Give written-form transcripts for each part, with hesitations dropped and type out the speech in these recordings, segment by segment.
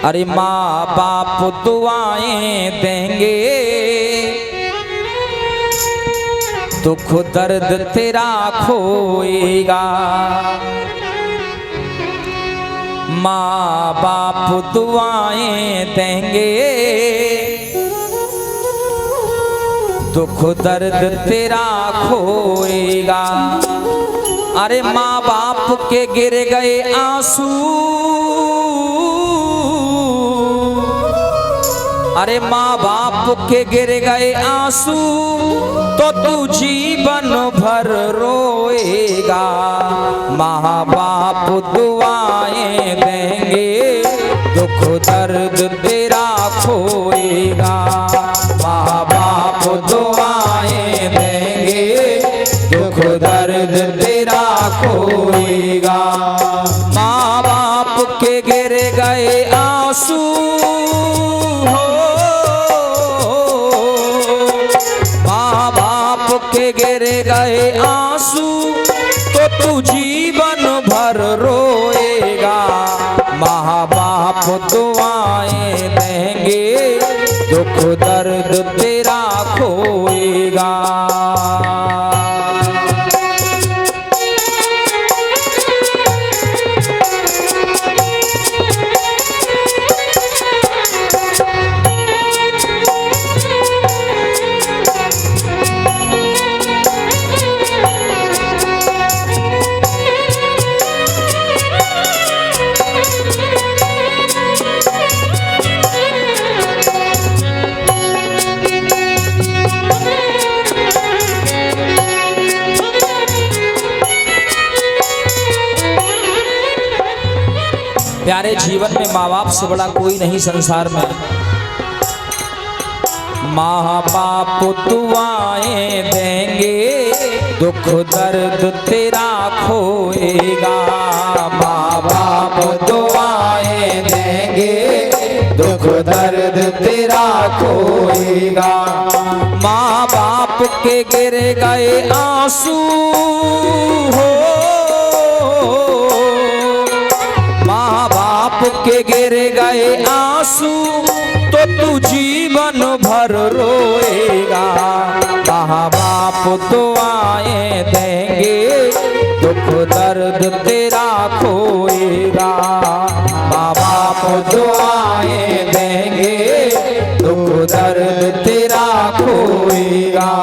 अरे माँ बाप दुआएं देंगे, दुख दर्द तेरा खोएगा। माँ बाप दुआएं देंगे, दुख दर्द तेरा खोएगा। अरे माँ बाप के गिर गए आंसू, अरे माँ बाप के गिर गए आंसू, तो तू जीवन भर रोएगा। माँ बाप दुआएं देंगे, दुख दर्द तेरा खोएगा। माँ बाप दुआएं देंगे, दुख दर्द तेरा खोएगा। माँ बाप के गिर गए आंसू, माँ बाप के गिर गए आंसू, तो तू जीवन भर रोएगा। माँ बाप दुआएं देंगे, दुख दर्द तेरा खोएगा। प्यारे, जीवन में माँ बाप से बड़ा कोई नहीं संसार में। माँ बाप दुआएं देंगे, दुख दर्द तेरा खोएगा। माँ बाप दुआएं देंगे, दुख दर्द तेरा खोएगा। माँ बाप के गिर गए आंसू हो, माँ बाप के गिर गए आंसू, तो तू जीवन भर रोएगा। माँ बाप दुआएं देंगे, दुख दर्द तेरा खोएगा। माँ बाप दुआएं देंगे, दुख दर्द तेरा खोएगा।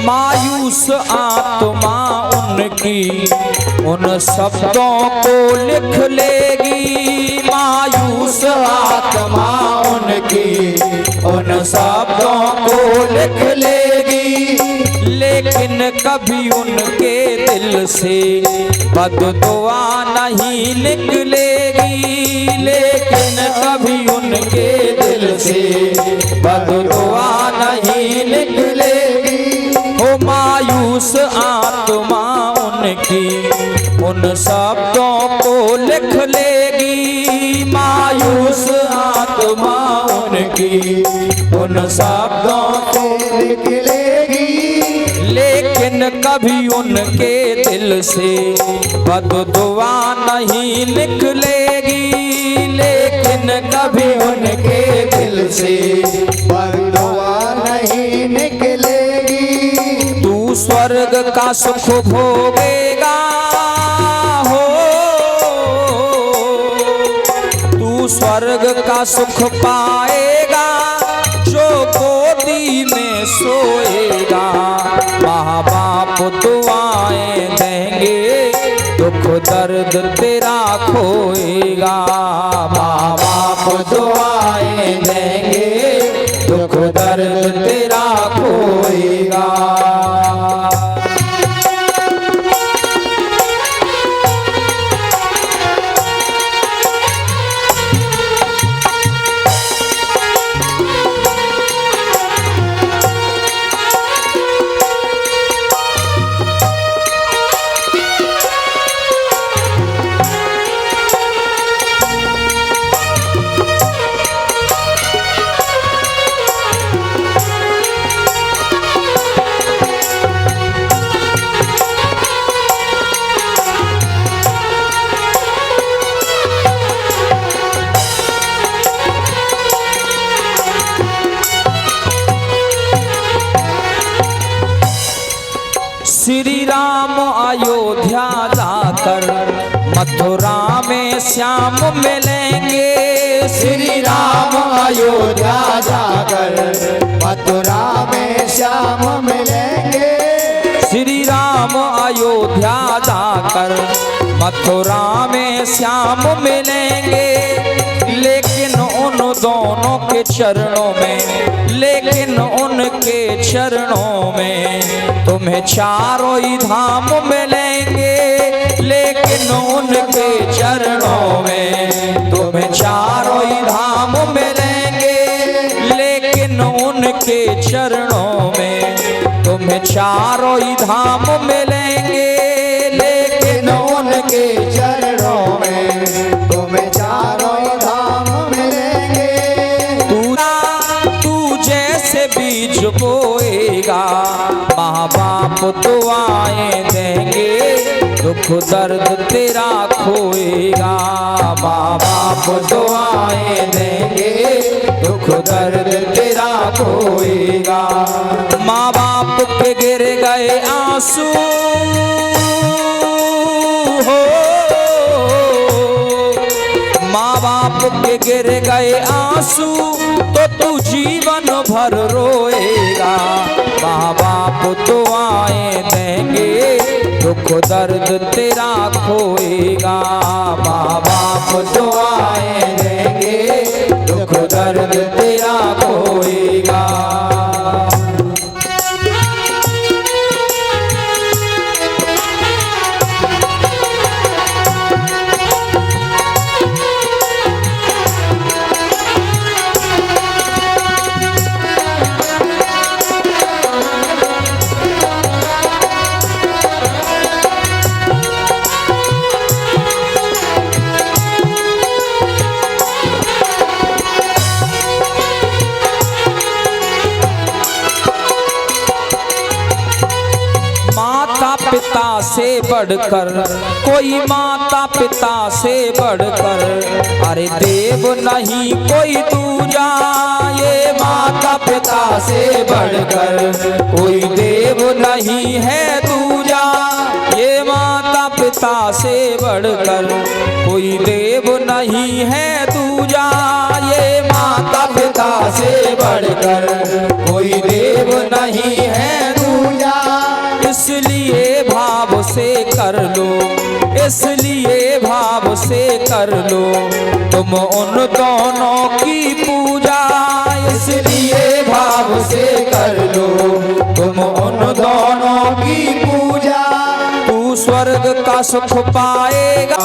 मायूस आत्मा उनकी उन शब्दों को लिख लेगी। मायूस आत्मा उनकी उन शब्दों को लिख लेगी, लेकिन कभी उनके दिल से बददुआ नहीं निकलेगी। लेकिन कभी उनके दिल से बददुआ नहीं निकलेगी। हो मायूस आत्मा उनकी उन शब्दों को लिख लेगी। मायूस आत्मा उनकी उन शब्दों को लिख लेगी, लेकिन कभी उनके दिल से बददुआ नहीं निकलेगी। लेकिन कभी उनके दिल से बददुआ नहीं निकलेगी। तू स्वर्ग का सुख भोगेगा हो, तू स्वर्ग का सुख पाएगा जो गोदी में सोएगा। माँ बाप दुआएं देंगे, दुख दर्द तेरा खोएगा। माँ बाप दुआएं देंगे, दुख दर्द तेरा खोएगा। श्री राम अयोध्या जाकर मथुरा में श्याम मिलेंगे। श्री राम अयोध्या जाकर मथुरा में श्याम मिलेंगे। श्री राम अयोध्या जाकर मथुरा में श्याम मिलेंगे। लेकिन उन दोनों के चरणों में, लेकिन उनके चरणों में तुम्हें चारों ही धाम मिलेंगे। लेकिन उनके चरणों में तुम्हें चारों ही धाम मिलेंगे। लेकिन उनके चरणों में तुम्हें चारों ही धाम मिलेंगे। लेकिन उनके चरणों में तुम्हें चारों ही धाम मिलेंगे। तू जैसे बीज बोएगा माँ बाप दुआएं देंगे। दुख दर्द तेरा खोएगा माँ बाप दुआएं देंगे। दुख दर्द तेरा खोएगा। माँ बाप के गिर गए आंसू हो, माँ बाप के गिर गए आंसू तो तू जीवन भर रोएगा। माँ बाप दुआएं देंगे दुख दर्द तेरा खोएगा। माँ बाप दुआएं देंगे दुख दर्द तेरा खोएगा। पिता से बढ़कर कोई, माता पिता से बढ़कर अरे देव नहीं कोई दूजा। ये माता पिता से बढ़कर कोई देव नहीं है दूजा। ये माता पिता से बढ़कर कोई देव नहीं है दूजा। ये माता पिता से बढ़कर कोई देव नहीं है दूजा। इसलिए भाव से कर लो, इसलिए भाव से कर लो तुम उन दोनों की पूजा। इसलिए भाव से कर लो तुम उन दोनों की पूजा। तू स्वर्ग का सुख पाएगा।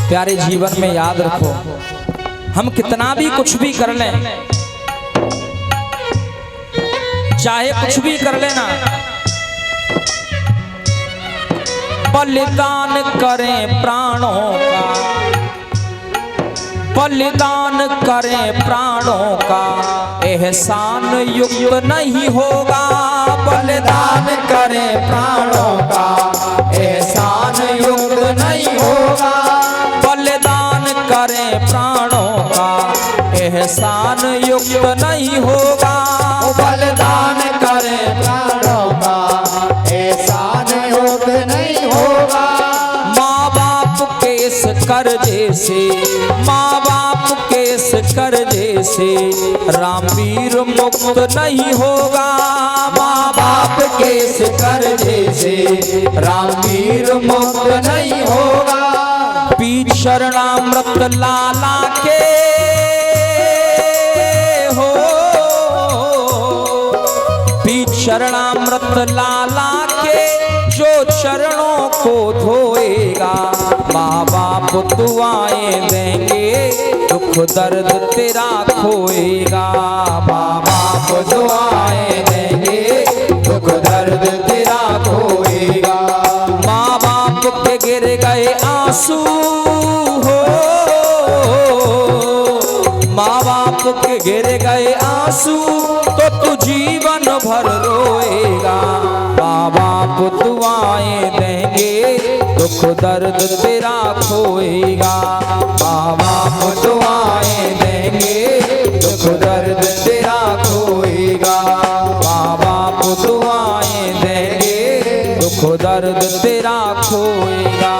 प्यारे जीवन में याद रखो, हम कितना भी कुछ भी कर लें, चाहे कुछ भी कर लेना, बलिदान करें प्राणों का, बलिदान करें प्राणों का एहसान युक्त नहीं होगा। बलिदान करें प्राणों का एहसान युक्त नहीं होगा। बलिदान करें प्राणों का एहसान युक्त नहीं होगा। बलिदान करें प्राणों का एहसान युक्त नहीं होगा। माँ बाप के इस कर्जे से, माँ बाप के इस कर्जे से रामवीर मुक्त नहीं होगा। माँ बाप के इस कर्जे से रामवीर मुक्त नहीं होगा। पी शरणामृत लाला के हो, पी शरणामृत लाला के जो चरणों को धोएगा, माँ बाप दुआएं देंगे, दुख दर्द तेरा खोएगा। माँ बाप दुआएं देंगे, दुख दर्द तेरा खोएगा। माँ बाप के गिर गए आंसू हो, माँ बाप के गिर गए आंसू तो तू जीवन भर रोएगा। माँ बाप दुआएं देंगे, दुख दर्द तेरा खोएगा। माँ बाप दुआएं देंगे, दुख दर्द तेरा खोएगा। माँ बाप दुआएं देंगे, दुख दर्द तेरा खोएगा।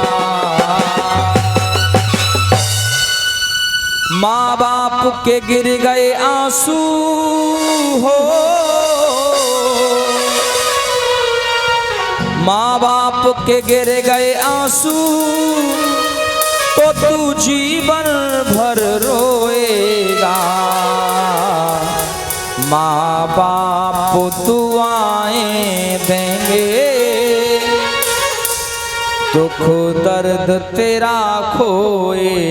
माँ बाप के गिर गए आंसू हो, माँ बाप के गिर गए आंसू तो तू जीवन भर रोएगा। माँ बाप दुआएं देंगे, दुख दर्द तेरा खोएगा।